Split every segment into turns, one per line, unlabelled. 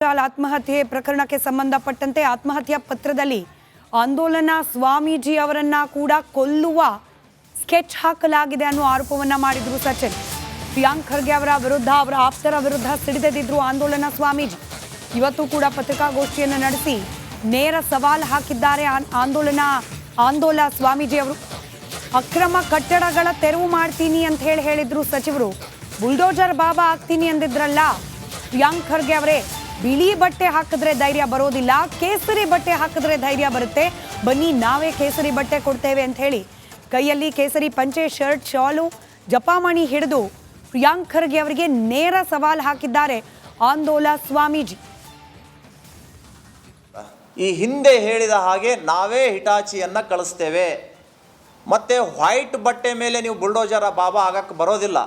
ಆತ್ಮಹತ್ಯೆ ಪ್ರಕರಣಕ್ಕೆ ಸಂಬಂಧಪಟ್ಟಂತೆ ಆತ್ಮಹತ್ಯಾ ಪತ್ರದಲ್ಲಿ ಆಂದೋಲನ ಸ್ವಾಮೀಜಿ ಅವರನ್ನ ಕೂಡ ಕೊಲ್ಲುವ ಸ್ಕೆಚ್ ಹಾಕಲಾಗಿದೆ ಅನ್ನೋ ಆರೋಪವನ್ನ ಮಾಡಿದ್ರು ಸಚಿನ್. ಪ್ರಿಯಾಂಕ್ ಖರ್ಗೆ ಅವರ ವಿರುದ್ಧ, ಅವರ ಆಪ್ತರ ವಿರುದ್ಧ ಸಿಡಿದೆದ್ದಿದ್ರು ಆಂದೋಲನ ಸ್ವಾಮೀಜಿ. ಇವತ್ತು ಕೂಡ ಪತ್ರಿಕಾಗೋಷ್ಠಿಯನ್ನು ನಡೆಸಿ ನೇರ ಸವಾಲ್ ಹಾಕಿದ್ದಾರೆ ಆಂದೋಲ ಸ್ವಾಮೀಜಿ ಅವರು. ಅಕ್ರಮ ಕಟ್ಟಡಗಳ ತೆರವು ಮಾಡ್ತೀನಿ ಅಂತ ಹೇಳಿದ್ರು ಸಚಿವರು. ಬುಲ್ಡೋಜರ್ ಬಾಬಾ ಆಗ್ತೀನಿ ಅಂದಿದ್ರಲ್ಲ ಪ್ರಿಯಾಂಕ್ ಖರ್ಗೆ ಅವರೇ, ಬಿಳಿ ಬಟ್ಟೆ ಹಾಕಿದ್ರೆ ಧೈರ್ಯ ಬರೋದಿಲ್ಲ, ಕೇಸರಿ ಬಟ್ಟೆ ಹಾಕಿದ್ರೆ ಧೈರ್ಯ ಬರುತ್ತೆ, ಬನ್ನಿ ನಾವೇ ಕೇಸರಿ ಬಟ್ಟೆ ಕೊಡ್ತೇವೆ ಅಂತ ಹೇಳಿ ಕೈಯಲ್ಲಿ ಕೇಸರಿ ಪಂಚೆ, ಶರ್ಟ್, ಶಾಲು, ಜಪಾಮಣಿ ಹಿಡಿದು ಪ್ರಿಯಾಂಕ್ ಖರ್ಗೆ ಅವರಿಗೆ ನೇರ ಸವಾಲ್ ಹಾಕಿದ್ದಾರೆ ಆಂದೋಲ ಸ್ವಾಮೀಜಿ.
ಈ ಹಿಂದೆ ಹೇಳಿದ ಹಾಗೆ ನಾವೇ ಹಿಟಾಚಿಯನ್ನು ಕಳಿಸ್ತೇವೆ, ಮತ್ತು ವೈಟ್ ಬಟ್ಟೆ ಮೇಲೆ ನೀವು ಬುಲ್ಡೋಜರ ಬಾಬಾ ಆಗಕ್ಕೆ ಬರೋದಿಲ್ಲ,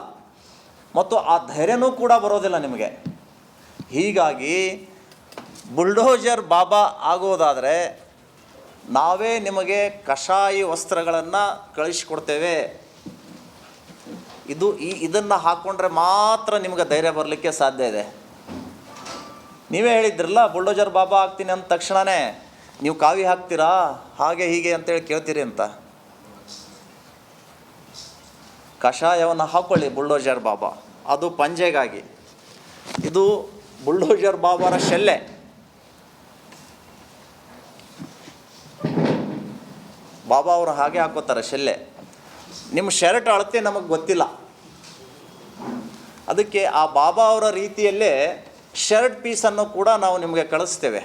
ಮತ್ತು ಆ ಧೈರ್ಯನೂ ಕೂಡ ಬರೋದಿಲ್ಲ ನಿಮಗೆ. ಹೀಗಾಗಿ ಬುಲ್ಡೋಜರ್ ಬಾಬಾ ಆಗೋದಾದರೆ ನಾವೇ ನಿಮಗೆ ಕಷಾಯಿ ವಸ್ತ್ರಗಳನ್ನು ಕಳಿಸಿಕೊಡ್ತೇವೆ. ಇದನ್ನು ಹಾಕ್ಕೊಂಡ್ರೆ ಮಾತ್ರ ನಿಮಗೆ ಧೈರ್ಯ ಬರಲಿಕ್ಕೆ ಸಾಧ್ಯ ಇದೆ. ನೀವೇ ಹೇಳಿದ್ರಲ್ಲ, ಬುಲ್ಡೋಜರ್ ಬಾಬಾ ಆಗ್ತೀನಿ ಅಂದ ತಕ್ಷಣವೇ ನೀವು ಕಾವಿ ಹಾಕ್ತೀರಾ, ಹಾಗೆ ಹೀಗೆ ಅಂತೇಳಿ ಕೇಳ್ತೀರಿ ಅಂತ. ಕಷಾಯವನ್ನು ಹಾಕ್ಕೊಳ್ಳಿ ಬುಲ್ಡೋಜರ್ ಬಾಬಾ, ಅದು ಪಂಜೆಗಾಗಿ. ಇದು ಬುಲ್ಡೋಜರ್ ಬಾಬಾರ ಶೆಲ್ಲೆ. ಬಾಬಾ ಅವರು ಹಾಗೆ ಹಾಕೋತಾರೆ ಶೆಲ್ಲೆ. ನಿಮ್ಮ ಶರ್ಟ್ ಅಳತೆ ನಮಗೆ ಗೊತ್ತಿಲ್ಲ, ಅದಕ್ಕೆ ಆ ಬಾಬಾ ಅವರ ರೀತಿಯಲ್ಲೇ ಶರ್ಟ್ ಪೀಸನ್ನು ಕೂಡ ನಾವು ನಿಮಗೆ ಕಳಿಸ್ತೇವೆ.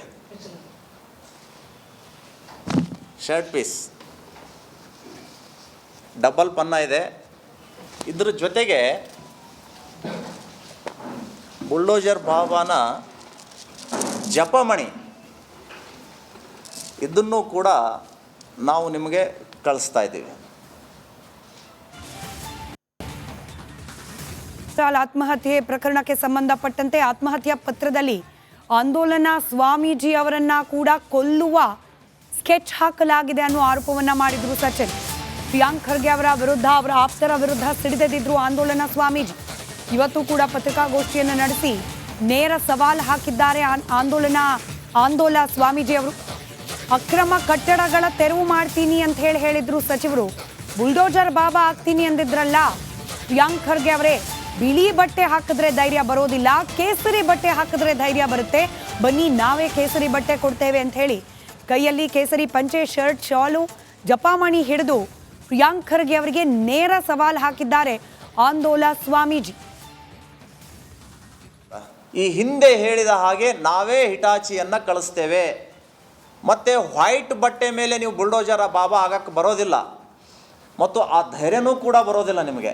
ಶರ್ಟ್ ಪೀಸ್ ಡಬಲ್ ಪನ್ನ ಇದೆ. ಇದ್ರ ಜೊತೆಗೆ ಬುಲ್ಡೋಜರ್ ಬಾಬಾನ ಜಪಮಣಿ, ಇದನ್ನು ಕೂಡ ನಾವು ನಿಮಗೆ ಕಳಿಸ್ತಾ ಇದ್ದೀವಿ.
ಆತ್ಮಹತ್ಯೆ ಪ್ರಕರಣಕ್ಕೆ ಸಂಬಂಧಪಟ್ಟಂತೆ ಆತ್ಮಹತ್ಯಾ ಪತ್ರದಲ್ಲಿ ಆಂದೋಲನ ಸ್ವಾಮೀಜಿ ಅವರನ್ನ ಕೂಡ ಕೊಲ್ಲುವ ಸ್ಕೆಚ್ ಹಾಕಲಾಗಿದೆ ಅನ್ನೋ ಆರೋಪವನ್ನ ಮಾಡಿದ್ರು ಸಚಿನ್. ಪ್ರಿಯಾಂಕ್ ಖರ್ಗೆ ಅವರ ವಿರುದ್ಧ, ಅವರ ಆಪ್ತರ ವಿರುದ್ಧ ಸಿಡಿದೆದ್ದಿದ್ರು ಆಂದೋಲನ ಸ್ವಾಮೀಜಿ. ಇವತ್ತು ಕೂಡ ಪತ್ರಿಕಾಗೋಷ್ಠಿಯನ್ನು ನಡೆಸಿ ನೇರ ಸವಾಲ್ ಹಾಕಿದ್ದಾರೆ ಆಂದೋಲ ಸ್ವಾಮೀಜಿ ಅವರು. ಅಕ್ರಮ ಕಟ್ಟಡಗಳ ತೆರವು ಮಾಡ್ತೀನಿ ಅಂತ ಹೇಳಿದ್ರು ಸಚಿವರು. ಬುಲ್ಡೋಜರ್ ಬಾಬಾ ಆಗ್ತೀನಿ ಅಂದಿದ್ರಲ್ಲ ಪ್ರಿಯಾಂಕ್ ಖರ್ಗೆ ಅವರೇ, ಬಿಳಿ ಬಟ್ಟೆ ಹಾಕಿದ್ರೆ ಧೈರ್ಯ ಬರೋದಿಲ್ಲ, ಕೇಸರಿ ಬಟ್ಟೆ ಹಾಕಿದ್ರೆ ಧೈರ್ಯ ಬರುತ್ತೆ, ಬನ್ನಿ ನಾವೇ ಕೇಸರಿ ಬಟ್ಟೆ ಕೊಡ್ತೇವೆ ಅಂತ ಹೇಳಿ ಕೈಯಲ್ಲಿ ಕೇಸರಿ ಪಂಚೆ, ಶರ್ಟ್, ಶಾಲು, ಜಪಾಮಣಿ ಹಿಡಿದು ಪ್ರಿಯಾಂಕ್ ಖರ್ಗೆ ಅವರಿಗೆ ನೇರ ಸವಾಲ್ ಹಾಕಿದ್ದಾರೆ ಆಂದೋಲ ಸ್ವಾಮೀಜಿ.
ಈ ಹಿಂದೆ ಹೇಳಿದ ಹಾಗೆ ನಾವೇ ಹಿಟಾಚಿಯನ್ನು ಕಳಿಸ್ತೇವೆ, ಮತ್ತು ವೈಟ್ ಬಟ್ಟೆ ಮೇಲೆ ನೀವು ಬುಲ್ಡೋಜರ ಬಾಬಾ ಆಗಕ್ಕೆ ಬರೋದಿಲ್ಲ, ಮತ್ತು ಆ ಧೈರ್ಯನೂ ಕೂಡ ಬರೋದಿಲ್ಲ ನಿಮಗೆ.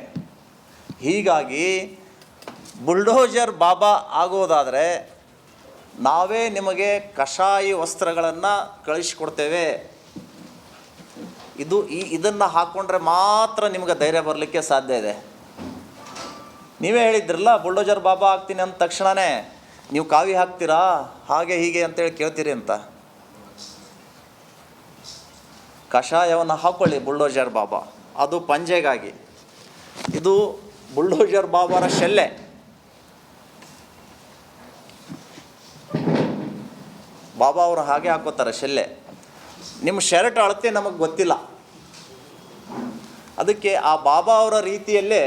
ಹೀಗಾಗಿ ಬುಲ್ಡೋಜರ್ ಬಾಬಾ ಆಗೋದಾದರೆ ನಾವೇ ನಿಮಗೆ ಕಷಾಯಿ ವಸ್ತ್ರಗಳನ್ನು ಕಳಿಸಿಕೊಡ್ತೇವೆ. ಇದನ್ನು ಹಾಕ್ಕೊಂಡ್ರೆ ಮಾತ್ರ ನಿಮಗೆ ಧೈರ್ಯ ಬರಲಿಕ್ಕೆ ಸಾಧ್ಯ ಇದೆ. ನೀವೇ ಹೇಳಿದ್ರಲ್ಲ, ಬುಲ್ಡೋಜರ್ ಬಾಬಾ ಆಗ್ತೀನಿ ಅಂದ ತಕ್ಷಣವೇ ನೀವು ಕಾವಿ ಹಾಕ್ತೀರಾ, ಹಾಗೆ ಹೀಗೆ ಅಂತೇಳಿ ಕೇಳ್ತೀರಿ ಅಂತ. ಕಷಾಯವನ್ನು ಹಾಕ್ಕೊಳ್ಳಿ ಬುಲ್ಡೋಜರ್ ಬಾಬಾ, ಅದು ಪಂಜೆಗಾಗಿ. ಇದು ಬುಲ್ಡೋಜರ್ ಬಾಬಾರ ಶೆಲ್ಲೆ. ಬಾಬಾ ಅವರು ಹಾಗೆ ಹಾಕೋತಾರೆ ಶೆಲ್ಲೆ. ನಿಮ್ಮ ಶರ್ಟ್ ಅಳತೆ ನಮಗೆ ಗೊತ್ತಿಲ್ಲ, ಅದಕ್ಕೆ ಆ ಬಾಬಾ ಅವರ ರೀತಿಯಲ್ಲೇ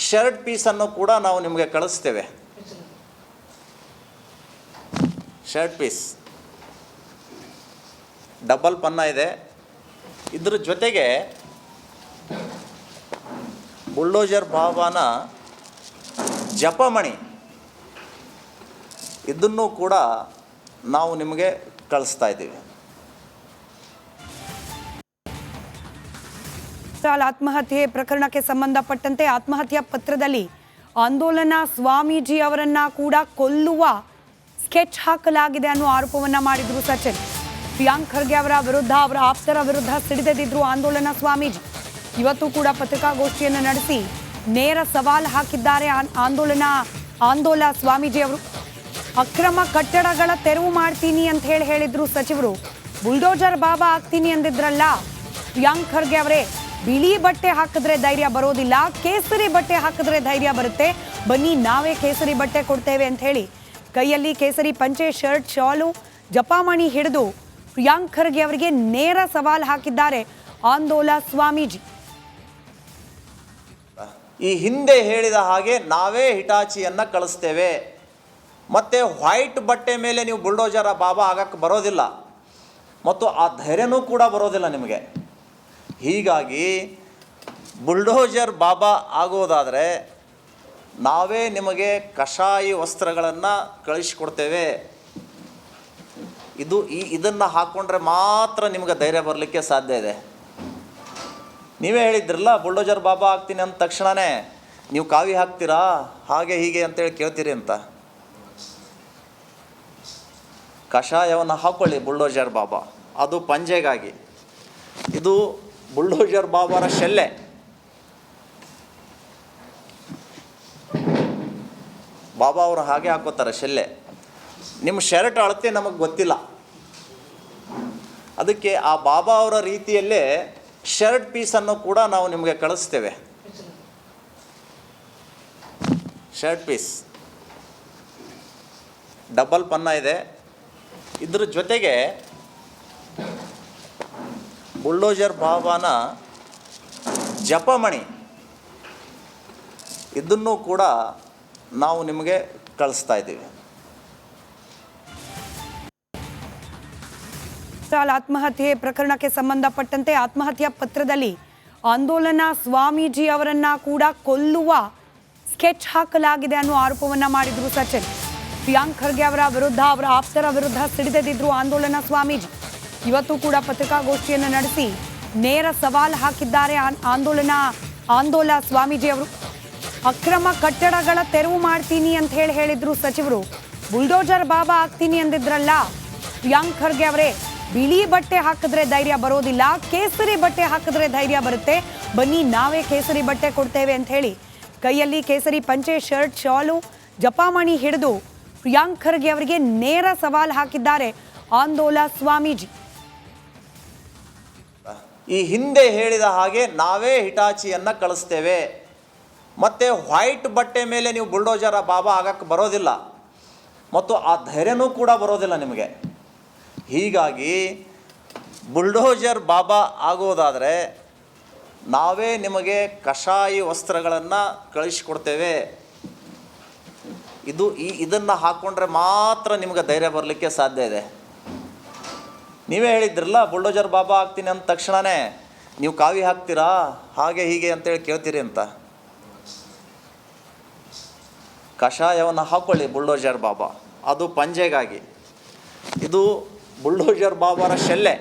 ಶರ್ಟ್ ಪೀಸನ್ನು ಕೂಡ ನಾವು ನಿಮಗೆ ಕಳಿಸ್ತೇವೆ. ಶರ್ಟ್ ಪೀಸ್ ಡಬಲ್ ಪನ್ನ ಇದೆ. ಇದ್ರ ಜೊತೆಗೆ ಬುಲ್ಡೋಜರ್ ಬಾಬಾನ ಜಪಮಣಿ, ಇದನ್ನು ಕೂಡ ನಾವು ನಿಮಗೆ ಕಳಿಸ್ತಾ ಇದ್ದೀವಿ.
ಆತ್ಮಹತ್ಯೆ ಪ್ರಕರಣಕ್ಕೆ ಸಂಬಂಧಪಟ್ಟಂತೆ ಆತ್ಮಹತ್ಯಾ ಪತ್ರದಲ್ಲಿ ಆಂದೋಲನ ಸ್ವಾಮೀಜಿ ಅವರನ್ನ ಕೂಡ ಕೊಲ್ಲುವ ಸ್ಕೆಚ್ ಹಾಕಲಾಗಿದೆ ಅನ್ನೋ ಆರೋಪವನ್ನ ಮಾಡಿದ್ರು ಸಚಿನ್. ಪ್ರಿಯಾಂಕ್ ಖರ್ಗೆ ಅವರ ವಿರುದ್ಧ, ಅವರ ಆಪ್ತರ ವಿರುದ್ಧ ಸಿಡಿದೆದ್ದಿದ್ರು ಆಂದೋಲನ ಸ್ವಾಮೀಜಿ. ಇವತ್ತು ಕೂಡ ಪತ್ರಿಕಾಗೋಷ್ಠಿಯನ್ನು ನಡೆಸಿ ನೇರ ಸವಾಲ್ ಹಾಕಿದ್ದಾರೆ ಆಂದೋಲ ಸ್ವಾಮೀಜಿ ಅವರು. ಅಕ್ರಮ ಕಟ್ಟಡಗಳ ತೆರವು ಮಾಡ್ತೀನಿ ಅಂತ ಹೇಳಿದ್ರು ಸಚಿವರು. ಬುಲ್ಡೋಜರ್ ಬಾಬಾ ಆಗ್ತೀನಿ ಅಂದಿದ್ರಲ್ಲ ಪ್ರಿಯಾಂಕ್ ಖರ್ಗೆ ಅವರೇ, ಬಿಳಿ ಬಟ್ಟೆ ಹಾಕಿದ್ರೆ ಧೈರ್ಯ ಬರೋದಿಲ್ಲ, ಕೇಸರಿ ಬಟ್ಟೆ ಹಾಕಿದ್ರೆ ಧೈರ್ಯ ಬರುತ್ತೆ, ಬನ್ನಿ ನಾವೇ ಕೇಸರಿ ಬಟ್ಟೆ ಕೊಡ್ತೇವೆ ಅಂತ ಹೇಳಿ ಕೈಯಲ್ಲಿ ಕೇಸರಿ ಪಂಚೆ, ಶರ್ಟ್, ಶಾಲು, ಜಪಾಮಣಿ ಹಿಡಿದು ಪ್ರಿಯಾಂಕ್ ಖರ್ಗೆ ಅವರಿಗೆ ನೇರ ಸವಾಲು ಹಾಕಿದ್ದಾರೆ ಆಂದೋಲ ಸ್ವಾಮೀಜಿ.
ಈ ಹಿಂದೆ ಹೇಳಿದ ಹಾಗೆ ನಾವೇ ಹಿಟಾಚಿಯನ್ನು ಕಳಿಸ್ತೇವೆ, ಮತ್ತು ವೈಟ್ ಬಟ್ಟೆ ಮೇಲೆ ನೀವು ಬುಲ್ಡೋಜರ ಬಾಬಾ ಆಗಕ್ಕೆ ಬರೋದಿಲ್ಲ, ಮತ್ತು ಆ ಧೈರ್ಯನೂ ಕೂಡ ಬರೋದಿಲ್ಲ ನಿಮಗೆ. ಹೀಗಾಗಿ ಬುಲ್ಡೋಜರ್ ಬಾಬಾ ಆಗೋದಾದರೆ ನಾವೇ ನಿಮಗೆ ಕಷಾಯಿ ವಸ್ತ್ರಗಳನ್ನು ಕಳಿಸಿಕೊಡ್ತೇವೆ. ಇದನ್ನು ಹಾಕ್ಕೊಂಡ್ರೆ ಮಾತ್ರ ನಿಮಗೆ ಧೈರ್ಯ ಬರಲಿಕ್ಕೆ ಸಾಧ್ಯ ಇದೆ. ನೀವೇ ಹೇಳಿದ್ರಲ್ಲ, ಬುಲ್ಡೋಜರ್ ಬಾಬಾ ಆಗ್ತೀನಿ ಅಂದ ತಕ್ಷಣವೇ ನೀವು ಕಾವಿ ಹಾಕ್ತೀರಾ, ಹಾಗೆ ಹೀಗೆ ಅಂತೇಳಿ ಕೇಳ್ತೀರಿ ಅಂತ. ಕಷಾಯವನ್ನು ಹಾಕ್ಕೊಳ್ಳಿ ಬುಲ್ಡೋಜರ್ ಬಾಬಾ, ಅದು ಪಂಜೆಗಾಗಿ. ಇದು ಬುಲ್ಡೋಜರ್ ಬಾಬಾರ ಶೆಲ್ಲೆ. ಬಾಬಾ ಅವರು ಹಾಗೆ ಹಾಕೋತಾರೆ ಶೆಲ್ಲೆ. ನಿಮ್ಮ ಶರ್ಟ್ ಅಳತೆ ನಮಗೆ ಗೊತ್ತಿಲ್ಲ, ಅದಕ್ಕೆ ಆ ಬಾಬಾ ಅವರ ರೀತಿಯಲ್ಲೇ ಶರ್ಟ್ ಪೀಸನ್ನು ಕೂಡ ನಾವು ನಿಮಗೆ ಕಳಿಸ್ತೇವೆ. ಶರ್ಟ್ ಪೀಸ್ ಡಬಲ್ ಪನ್ನ ಇದೆ. ಇದ್ರ ಜೊತೆಗೆ ಬುಲ್ಡೋಜರ್ ಬಾಬಾನ ಜಪಮಣಿ ಇದನ್ನು ಕೂಡ ನಾವು ನಿಮಗೆ ಕಳಿಸ್ತಾ ಇದ್ದೀವಿ.
ಆತ್ಮಹತ್ಯೆ ಪ್ರಕರಣಕ್ಕೆ ಸಂಬಂಧಪಟ್ಟಂತೆ ಆತ್ಮಹತ್ಯಾ ಪತ್ರದಲ್ಲಿ ಆಂದೋಲನ ಸ್ವಾಮೀಜಿ ಅವರನ್ನ ಕೂಡ ಕೊಲ್ಲುವ ಸ್ಕೆಚ್ ಹಾಕಲಾಗಿದೆ ಅನ್ನೋ ಆರೋಪವನ್ನ ಮಾಡಿದ್ರು ಸಚಿನ್. ಪ್ರಿಯಾಂಕ್ ಖರ್ಗೆ ಅವರ ವಿರುದ್ಧ, ಅವರ ಆಪ್ತರ ವಿರುದ್ಧ ಸಿಡಿದೆದ್ದಿದ್ರು ಆಂದೋಲನ ಸ್ವಾಮೀಜಿ. ಇವತ್ತು ಕೂಡ ಪತ್ರಿಕಾಗೋಷ್ಠಿಯನ್ನು ನಡೆಸಿ ನೇರ ಸವಾಲು ಹಾಕಿದ್ದಾರೆ ಆಂದೋಲ ಸ್ವಾಮೀಜಿ ಅವರು. ಅಕ್ರಮ ಕಟ್ಟಡಗಳ ತೆರವು ಮಾಡ್ತೀನಿ ಅಂತ ಹೇಳಿದ್ರು ಸಚಿವರು. ಬುಲ್ಡೋಜರ್ ಬಾಬಾ ಆಗ್ತೀನಿ ಅಂದಿದ್ರಲ್ಲ ಪ್ರಿಯಾಂಕ್ ಖರ್ಗೆ ಅವರೇ, ಬಿಳಿ ಬಟ್ಟೆ ಹಾಕಿದ್ರೆ ಧೈರ್ಯ ಬರೋದಿಲ್ಲ, ಕೇಸರಿ ಬಟ್ಟೆ ಹಾಕಿದ್ರೆ ಧೈರ್ಯ ಬರುತ್ತೆ, ಬನ್ನಿ ನಾವೇ ಕೇಸರಿ ಬಟ್ಟೆ ಕೊಡ್ತೇವೆ ಅಂತ ಹೇಳಿ ಕೈಯಲ್ಲಿ ಕೇಸರಿ ಪಂಚೆ, ಶರ್ಟ್, ಶಾಲು, ಜಪಾಮಣಿ ಹಿಡಿದು ಪ್ರಿಯಾಂಕ್ ಖರ್ಗೆ ಅವರಿಗೆ ನೇರ ಸವಾಲು ಹಾಕಿದ್ದಾರೆ ಆಂದೋಲ ಸ್ವಾಮೀಜಿ.
ಈ ಹಿಂದೆ ಹೇಳಿದ ಹಾಗೆ ನಾವೇ ಹಿಟಾಚಿಯನ್ನು ಕಳಿಸ್ತೇವೆ, ಮತ್ತು ವೈಟ್ ಬಟ್ಟೆ ಮೇಲೆ ನೀವು ಬುಲ್ಡೋಜರ ಬಾಬಾ ಆಗಕ್ಕೆ ಬರೋದಿಲ್ಲ, ಮತ್ತು ಆ ಧೈರ್ಯನೂ ಕೂಡ ಬರೋದಿಲ್ಲ ನಿಮಗೆ. ಹೀಗಾಗಿ ಬುಲ್ಡೋಜರ್ ಬಾಬಾ ಆಗೋದಾದರೆ ನಾವೇ ನಿಮಗೆ ಕಷಾಯಿ ವಸ್ತ್ರಗಳನ್ನು ಕಳಿಸಿಕೊಡ್ತೇವೆ. ಇದನ್ನು ಹಾಕ್ಕೊಂಡ್ರೆ ಮಾತ್ರ ನಿಮಗೆ ಧೈರ್ಯ ಬರಲಿಕ್ಕೆ ಸಾಧ್ಯ ಇದೆ. ನೀವೇ ಹೇಳಿದ್ರಲ್ಲ, ಬುಲ್ಡೋಜರ್ ಬಾಬಾ ಆಗ್ತೀನಿ ಅಂದ ತಕ್ಷಣವೇ ನೀವು ಕಾವಿ ಹಾಕ್ತೀರಾ, ಹಾಗೆ ಹೀಗೆ ಅಂತೇಳಿ ಕೇಳ್ತೀರಿ ಅಂತ. ಕಷಾಯವನ್ನು ಹಾಕ್ಕೊಳ್ಳಿ ಬುಲ್ಡೋಜರ್ ಬಾಬಾ, ಅದು ಪಂಜೆಗಾಗಿ. ಇದು ಬುಲ್ಡೋಜರ್ ಬಾಬಾರ ಶೆಲ್ಲೆ.